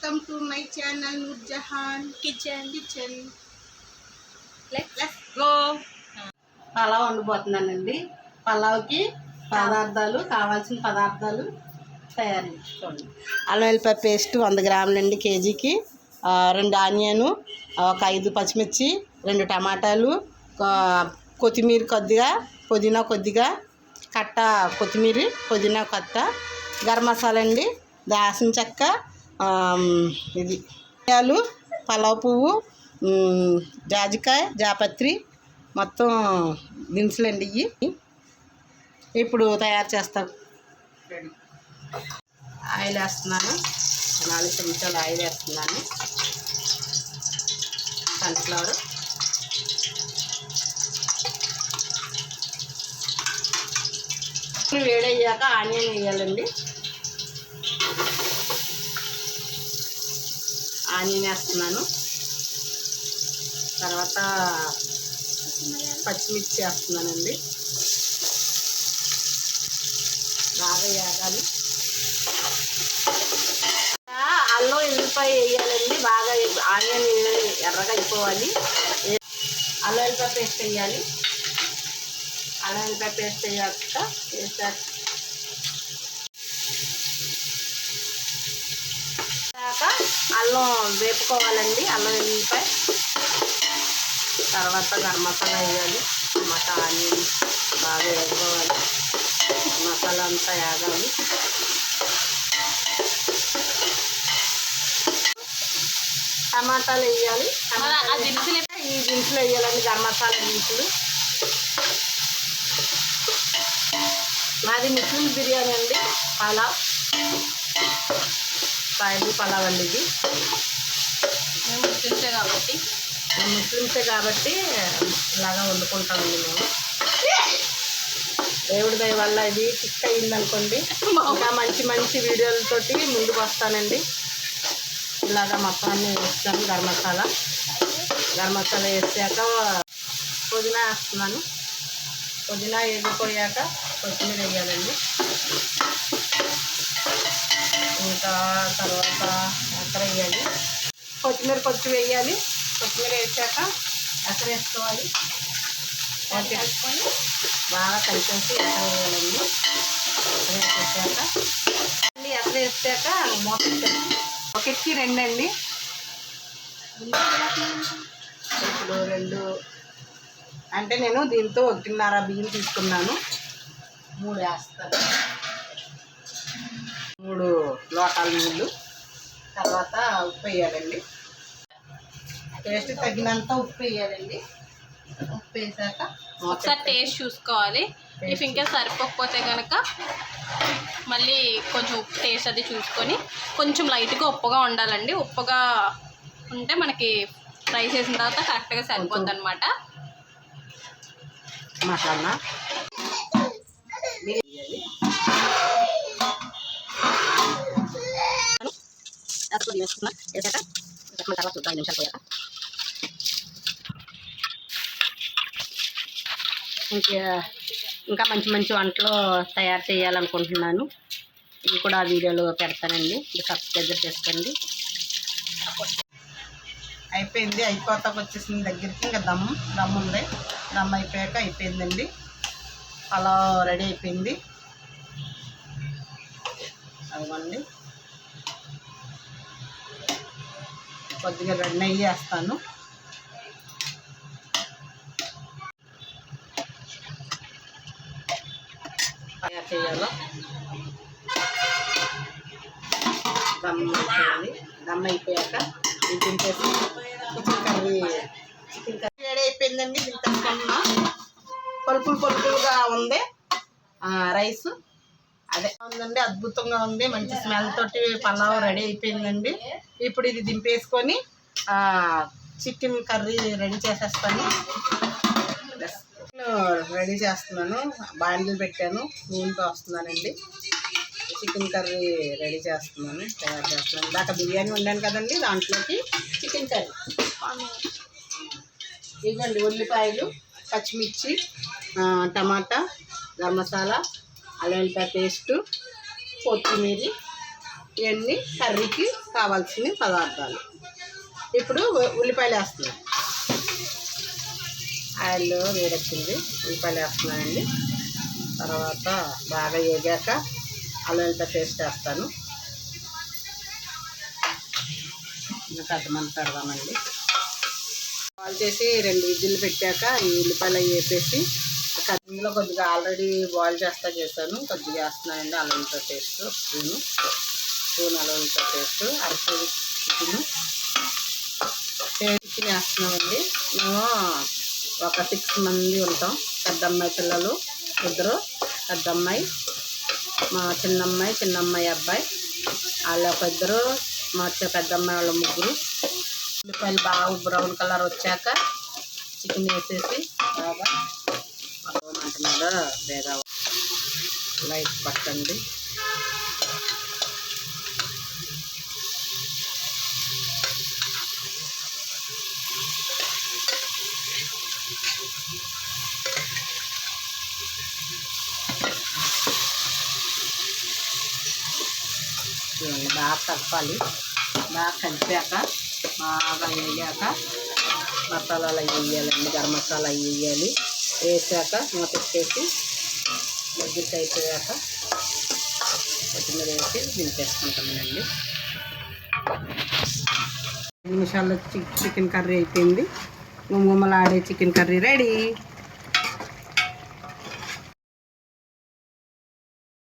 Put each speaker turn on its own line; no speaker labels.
Welcome to my channel Noorjahan kitchen. Let's go. Pulao వండిపోతున్నానండి. పలావ్కి కావాల్సిన పదార్థాలు తయారు చేసుకోండి. అల్లం వెల్లిపాయ పేస్ట్ 100 గ్రాములండి కేజీకి. 2 ఆనియను, ఒక 5 పచ్చిమిర్చి, 2 టమాటాలు, కొత్తిమీర కొద్దిగా, పుదీనా కొద్దిగా, కట్ట కొత్తిమీర, పుదీనా కట్ట, గరం మసాలా అండి, దాల్చిన చెక్క, ఇది ఆలు, పలావ్ పువ్వు, జాజికాయ, జాపత్రి, మొత్తం దినుసులండి ఇవి. ఇప్పుడు తయారు చేస్తాం. ఆయిల్ వేస్తున్నాను. 4 చెంచాలు ఆయిల్ వేస్తున్నాను. సన్ఫ్లవర్, వేడయ్యాక ఆనియన్ వేయాలండి. ఆనియన్ వేస్తున్నాను. తర్వాత పచ్చిమిర్చి వేస్తున్నానండి. బాగా వేగాలి. అల్లం వెల్లిపాయ వేయాలండి. బాగా ఆనియన్ ఎర్రగా అయిపోవాలి. అల్లం వెల్లిపాయ పేస్ట్ వేయాలి. అల్లం వెల్లిపాయ పేస్ట్ వేసాక అల్లం వేపుకోవాలండి. అల్లం వెల్లిపాయ తర్వాత గరం మసాలా వేయాలి. టమాటా ఆనియన్ బాగా వేసుకోవాలి. మసాలా అంతా వేగాలి. టమాటాలు వేయాలి. ఈ దినుసులు వేయాలండి. గరం మసాలా దినుసులు. మాది ముస్లిం బిర్యానీ అండి. పలావ్ పలావ్ అండి. ఇది మేము ముస్లింసే కాబట్టి ఇలాగా వండుకుంటామండి మేము. దేవుడి దయ వల్ల ఇది టిక్ అయిందనుకోండి, ఇంకా మంచి మంచి వీడియోలతోటి ముందుకు వస్తానండి. ఇలాగా మొత్తం అన్నీ వేస్తాను. గరం మసాలా వేసాక పుదీనా వేస్తున్నాను. పుదీనా వేగిపోయాక కొత్తిమీర వేయాలండి. ఇంకా తర్వాత ఎసరు వేయాలి. కొత్తిమీర కొంచెం వేయాలి. కొత్తిమీర వేసాక ఎసరు వేసుకోవాలి. వేసుకొని బాగా కలిపేసి ఎసరు వేయాలండి. ఎసరు వేసాక మూత పెట్టాలి. ఒకటికి 2 అండి. ఇప్పుడు 2 అంటే నేను దీంతో 1.5 బియ్యం తీసుకున్నాను. 3 వేస్తాను. 3 లోటాల నీళ్ళు. తర్వాత ఉప్పు వేయాలండి. టేస్ట్ తగినంత ఉప్పు వేయాలండి. ఉప్పు వేసాక
ఒకసారి టేస్ట్ చూసుకోవాలి. ఇఫ్ ఇంకా సరిపోకపోతే కనుక మళ్ళీ కొంచెం ఉప్పు టేస్ట్ అది చూసుకొని కొంచెం లైట్గా ఉప్పుగా ఉండాలండి. ఉప్పుగా ఉంటే మనకి ఫ్రై చేసిన తర్వాత కరెక్ట్గా సరిపోద్ది అనమాట.
మసాలా వేసాక తర్వాత చూద్దాం. 5 నిమిషాలు పోయాక ఇంకా మంచి మంచి వంటలు తయారు చేయాలనుకుంటున్నాను. ఇది కూడా వీడియోలో పెడతానండి. ఇది సబ్స్క్రైబ్ చేసుకోండి. అయిపోయింది. అయిపోతాక వచ్చేసింది దగ్గరికి. ఇంకా దమ్ ఉంది. దమ్ అయిపోయాక అయిపోయిందండి. పలావ్ రెడీ అయిపోయింది. అదిగోండి. కొద్దిగా నెయ్యి వేస్తాను. తయారు చేయాలో దమ్ చేయాలి. దమ్ అయిపోయాక ఇది తింటేసి చికెన్ కర్రీ రెడీ అయిపోయిందండి. తింటున్నా. పలుపులుగా ఉంది రైస్. అదే ఉందండి. అద్భుతంగా ఉంది. మంచి స్మెల్ తోటి పలావ్ రెడీ అయిపోయిందండి. ఇప్పుడు ఇది దింపేసుకొని చికెన్ కర్రీ రెడీ చేసేస్తాను. రెడీ చేస్తున్నాను. బాండిల్ పెట్టాను. నూనె పోస్తున్నానండి. చికెన్ కర్రీ రెడీ చేస్తున్నాను. తయారు చేస్తున్నాను. దాకా బిర్యానీ వండాను కదండి. దాంట్లోకి చికెన్ కర్రీ. ఇవ్వండి ఉల్లిపాయలు, పచ్చిమిర్చి, టమాటా, గరం మసాలా, అల్లం వెల్లిపాయ పేస్టు, కొత్తిమీర, ఇవన్నీ కర్రీకి కావాల్సిన పదార్థాలు. ఇప్పుడు ఉల్లిపాయలు వేస్తున్నాను. ఆయిల్ వేడెక్కింది, ఉల్లిపాయలు వేస్తున్నానండి. తర్వాత బాగా వేగాక అల్లం పేస్ట్ వేస్తాను. ఇంకా పెద్దమంది పెడదామండి. బాయిల్ చేసి 2 విజిల్లు పెట్టాక ఈ ఉల్లిపాయలు వేసేసి ఇందులో కొద్దిగా ఆల్రెడీ బాయిల్ చేశాను. కొద్దిగా వేస్తున్నానండి అల్లం పేస్ట్, స్పూన్ అల్లం పేస్ట్, అరకేజీ చికెన్ వేస్తున్నామండి. మేము ఒక 6 మంది ఉంటాం. పెద్ద అమ్మాయి పిల్లలు 2, పెద్ద అమ్మాయి, మా చిన్నమ్మాయి అబ్బాయి, వాళ్ళు ఒక 2, మా పెద్ద అమ్మాయి వాళ్ళ 3. ఉల్లిపాయలు బాగా బ్రౌన్ కలర్ వచ్చాక చికెన్ వేసేసి బాగా అంటున్నాగా బేగా లైట్ పట్టండి. బాగా కలపాలి. బాగా కలిపాక బాగా వేయాక మసాలాలు అవి వేయాలండి. గరం మసాలా అవి వేయాలి. వేసాక మూత పెట్టేసి దగ్గరికి అయిపోయాక కొత్తిమీర వేసి దింపేసుకుంటామండి. 5 నిమిషాల్లో చికెన్ కర్రీ అయిపోయింది. గుమగుమలాడే చికెన్ కర్రీ రెడీ.